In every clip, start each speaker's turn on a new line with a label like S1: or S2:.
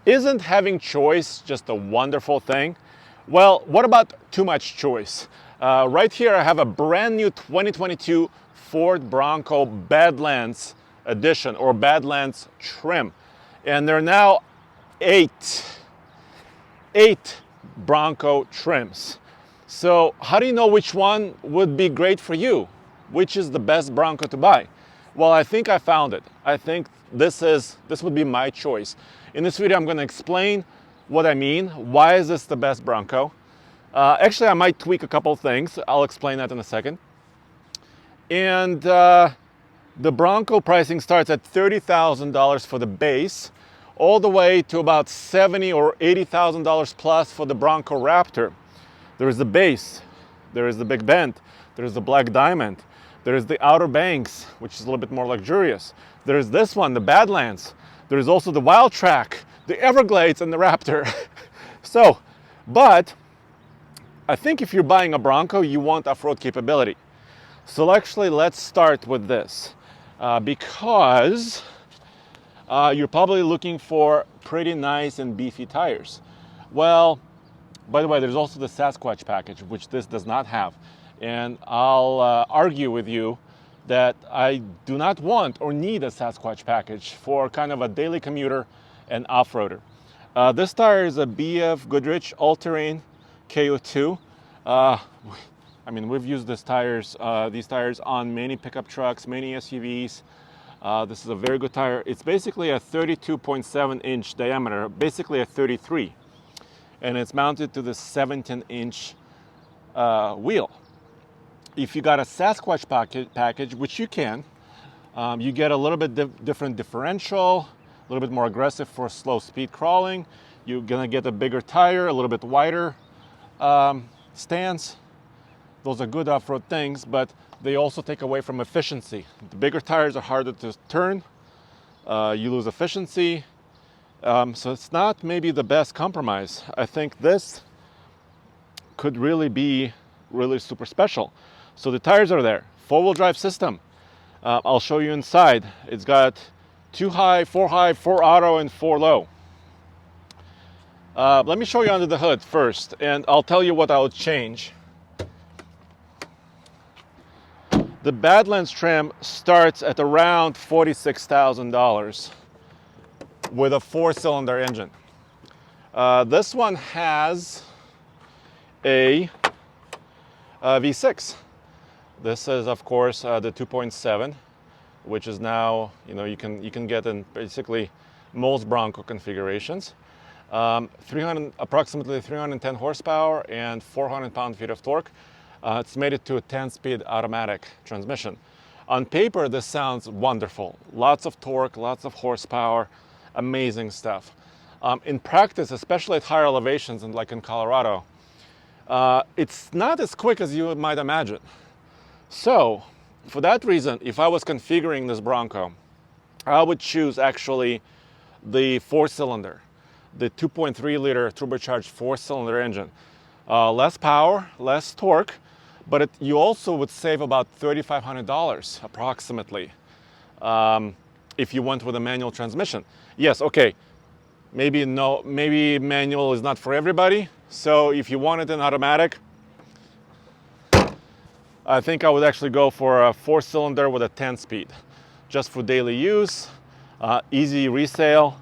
S1: Isn't having choice just a wonderful thing? Well, what about too much choice? Right here I have a brand new 2022 Ford Bronco Badlands edition, or Badlands trim. And there are now eight Bronco trims. So how do you know which one would be great for you? Which is the best Bronco to buy? Well, I think I found it. I think this would be my choice. In this video, I'm going to explain what I mean. Why is this the best Bronco? Actually, I might tweak a couple things. I'll explain that in a second. And the Bronco pricing starts at $30,000 for the base, all the way to about $70,000 or $80,000 plus for the Bronco Raptor. There is the base, there is the Big Bend, there is the Black Diamond, there is the Outer Banks, which is a little bit more luxurious. There is this one, the Badlands. There is also the Wild Track, the Everglades, and the Raptor. But I think if you're buying a Bronco, you want off-road capability. So actually, let's start with this, because you're probably looking for pretty nice and beefy tires. Well, by the way, there's also the Sasquatch package, which this does not have. And I'll argue with you that I do not want or need a Sasquatch package for kind of a daily commuter and off-roader. This tire is a BF Goodrich All-Terrain KO2. I mean, we've used these tires on many pickup trucks, many SUVs. This is a very good tire. It's basically a 32.7 inch diameter, basically a 33. And it's mounted to the 17-inch wheel. If you got a Sasquatch package, which you can, you get a little bit different differential, a little bit more aggressive for slow speed crawling. You're gonna get a bigger tire, a little bit wider stance. Those are good off-road things, but they also take away from efficiency. The bigger tires are harder to turn. You lose efficiency. So it's not maybe the best compromise. I think this could really be super special. So the tires are there. Four-wheel drive system. I'll show you inside. It's got 2 high, 4 auto, and 4 low. Let me show you under the hood first, and I'll tell you what I would change. The Badlands trim starts at around $46,000 with a 4-cylinder engine. This one has a V6. This is, of course, the 2.7, which is now, you can get in basically most Bronco configurations. Approximately 310 horsepower and 400 pound-feet of torque. It's made it to a 10-speed automatic transmission. On paper, this sounds wonderful. Lots of torque, lots of horsepower, amazing stuff. In practice, especially at higher elevations, and like in Colorado, it's not as quick as you might imagine. So, for that reason, if I was configuring this Bronco, I would choose actually the 4-cylinder, the 2.3-liter turbocharged 4-cylinder engine. Less power, less torque, but you also would save about $3,500 approximately if you went with a manual transmission. Yes, okay, maybe manual is not for everybody. So if you wanted an automatic, I think I would actually go for a 4-cylinder with a 10-speed, just for daily use, easy resale,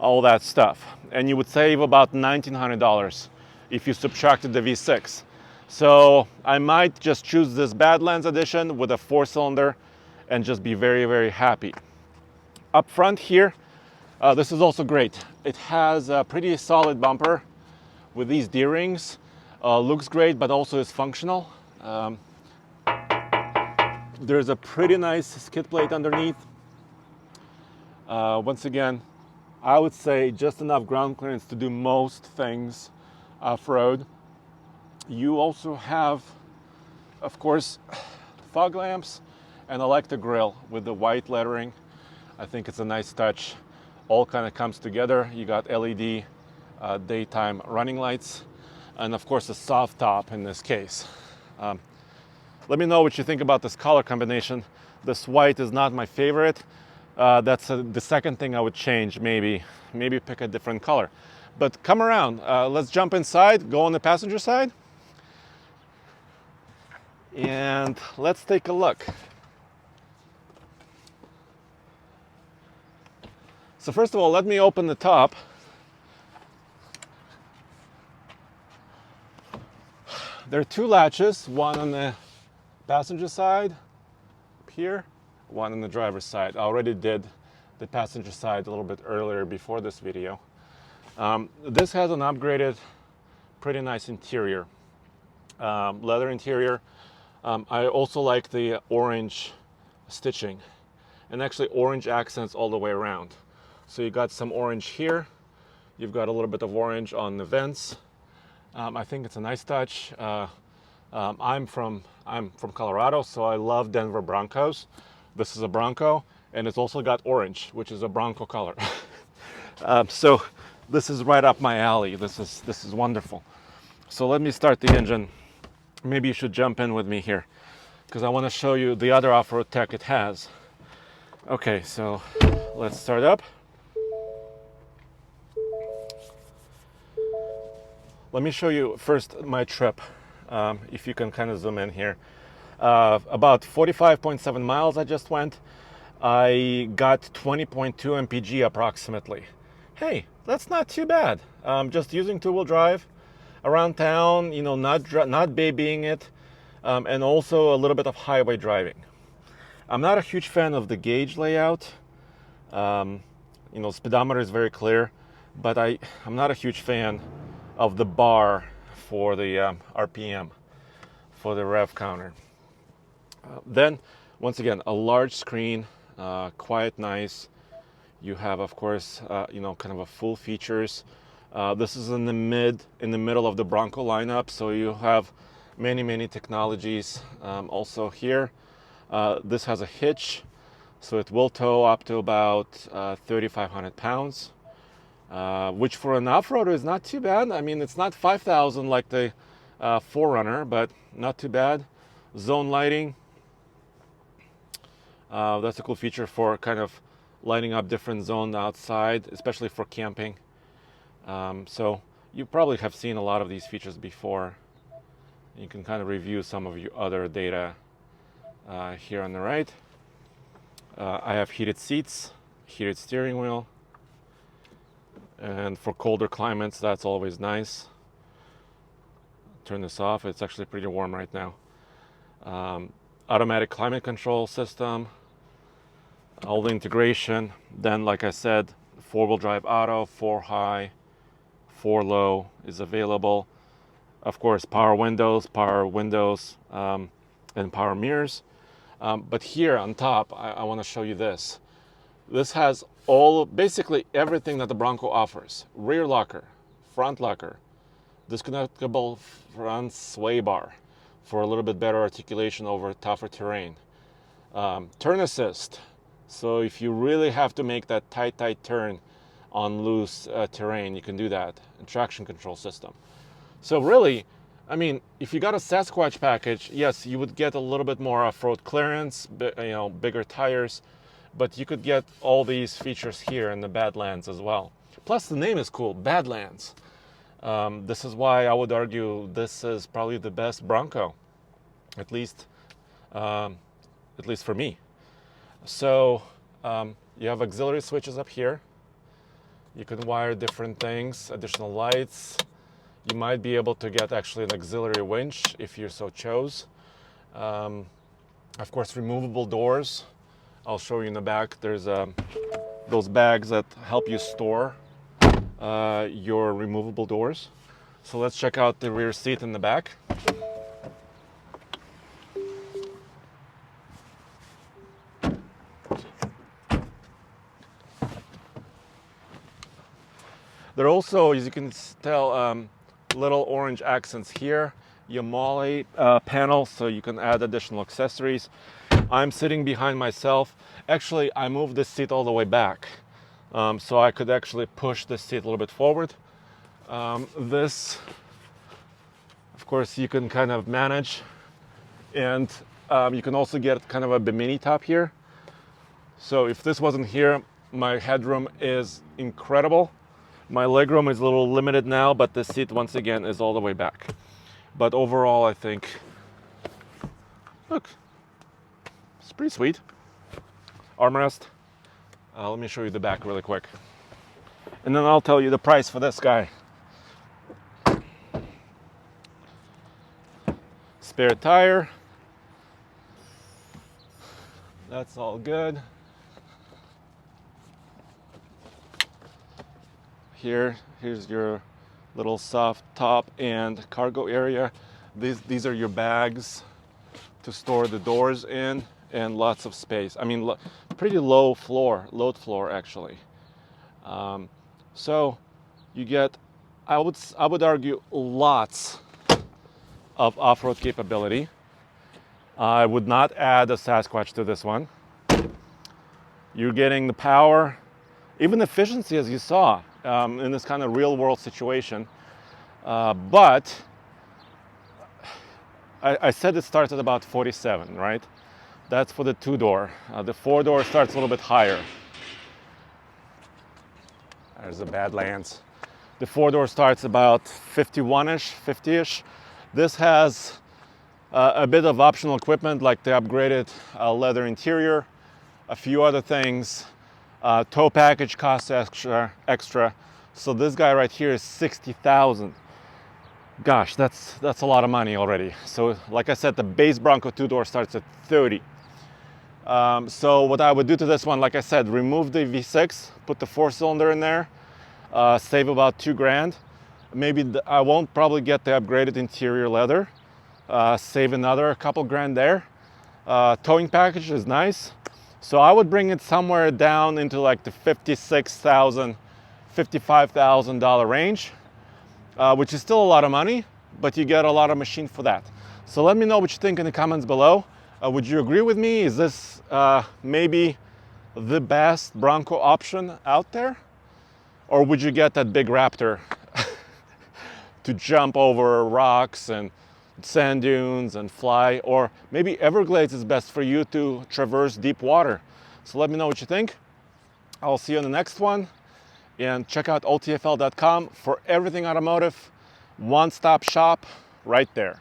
S1: all that stuff. And you would save about $1,900 if you subtracted the V6. So I might just choose this Badlands edition with a 4-cylinder and just be very, very happy. Up front here, this is also great. It has a pretty solid bumper with these D-rings. Looks great, but also is functional. There's a pretty nice skid plate underneath. Once again, I would say just enough ground clearance to do most things off-road. You also have, of course, fog lamps and electric grille with the white lettering. I think it's a nice touch. All kind of comes together. You got LED daytime running lights, and of course a soft top in this case. Let me know what you think about this color combination. This white is not my favorite. That's the second thing I would change. Maybe pick a different color. But come around. Let's jump inside. Go on the passenger side, and let's take a look. So first of all, let me open the top. There are two latches, one on the passenger side up here, one on the driver's side. I already did the passenger side a little bit earlier before this video. This has an upgraded, pretty nice interior, leather interior. I also like the orange stitching, and actually orange accents all the way around. So you got some orange here, you've got a little bit of orange on the vents. I think it's a nice touch. I'm from Colorado, so I love Denver Broncos. This is a Bronco, and it's also got orange, which is a Bronco color. So this is right up my alley. This is wonderful. So let me start the engine. Maybe you should jump in with me here, because I want to show you the other off-road tech it has. Okay, so let's start up. Let me show you first my trip, if you can kind of zoom in here. About 45.7 miles I just went. I got 20.2 mpg approximately. Hey, that's not too bad. Just using two-wheel drive around town, you know, not babying it, and also a little bit of highway driving. I'm not a huge fan of the gauge layout. You know, speedometer is very clear, but I'm not a huge fan of the bar for the RPM, for the rev counter. Then, once again, a large screen, quite nice. You have, of course, you know, kind of a full features. This is in the middle of the Bronco lineup, so you have many technologies. Also here, this has a hitch, so it will tow up to about 3,500 pounds. Which for an off-roader is not too bad. I mean, it's not 5,000 like the 4Runner, but not too bad. Zone lighting. That's a cool feature for kind of lighting up different zones outside, especially for camping. So you probably have seen a lot of these features before. You can kind of review some of your other data here on the right. I have heated seats, heated steering wheel. And for colder climates, that's always nice. Turn this off. It's actually pretty warm right now. Automatic climate control system, all the integration. Then, like I said, 4-wheel drive auto, 4 high, 4 low is available. Of course, power windows, and power mirrors. But here on top, I want to show you this. This has basically everything that the Bronco offers. Rear locker, front locker, disconnectable front sway bar for a little bit better articulation over tougher terrain. Turn assist, so if you really have to make that tight turn on loose terrain, you can do that. And traction control system. So really, I mean, if you got a Sasquatch package, yes, you would get a little bit more off-road clearance, you know, bigger tires, but you could get all these features here in the Badlands as well. Plus, the name is cool, Badlands. This is why I would argue this is probably the best Bronco, at least for me. So you have auxiliary switches up here. You can wire different things, additional lights. You might be able to get actually an auxiliary winch if you so chose. Of course, removable doors. I'll show you in the back. There's those bags that help you store your removable doors. So let's check out the rear seat in the back. There are also, as you can tell, little orange accents here. Yamale panel, so you can add additional accessories. I'm sitting behind myself. Actually, I moved this seat all the way back, so I could actually push this seat a little bit forward. This, of course, you can kind of manage, and you can also get kind of a bimini top here. So if this wasn't here, my headroom is incredible. My legroom is a little limited now, but the seat once again is all the way back. But overall, I think, look, it's pretty sweet. Armrest. Let me show you the back really quick. And then I'll tell you the price for this guy. Spare tire. That's all good. Here's your little soft top and cargo area. These are your bags to store the doors in, and lots of space. I mean, pretty load floor actually. So you get, I would argue, lots of off-road capability. I would not add a Sasquatch to this one. You're getting the power, even efficiency, as you saw, in this kind of real-world situation. But I said it starts at about 47, right? That's for the two-door. The four-door starts a little bit higher. There's the Badlands. The four-door starts about 51-ish, 50-ish. This has a bit of optional equipment like the upgraded leather interior, a few other things. Tow package costs extra. So this guy right here is $60,000. Gosh, that's a lot of money already. So like I said, the base Bronco two-door starts at 30. So what I would do to this one, like I said, remove the V6, put the four-cylinder in there, save about $2,000. Maybe I won't probably get the upgraded interior leather. Save another couple grand there. Towing package is nice. So I would bring it somewhere down into like the $56,000, $55,000 range, which is still a lot of money, but you get a lot of machine for that. So let me know what you think in the comments below. Would you agree with me? Is this maybe the best Bronco option out there? Or would you get that big Raptor to jump over rocks and sand dunes and fly? Or maybe Everglades is best for you to traverse deep water. So let me know what you think. I'll see you on the next one. And check out otfl.com for everything automotive. One-stop shop right there.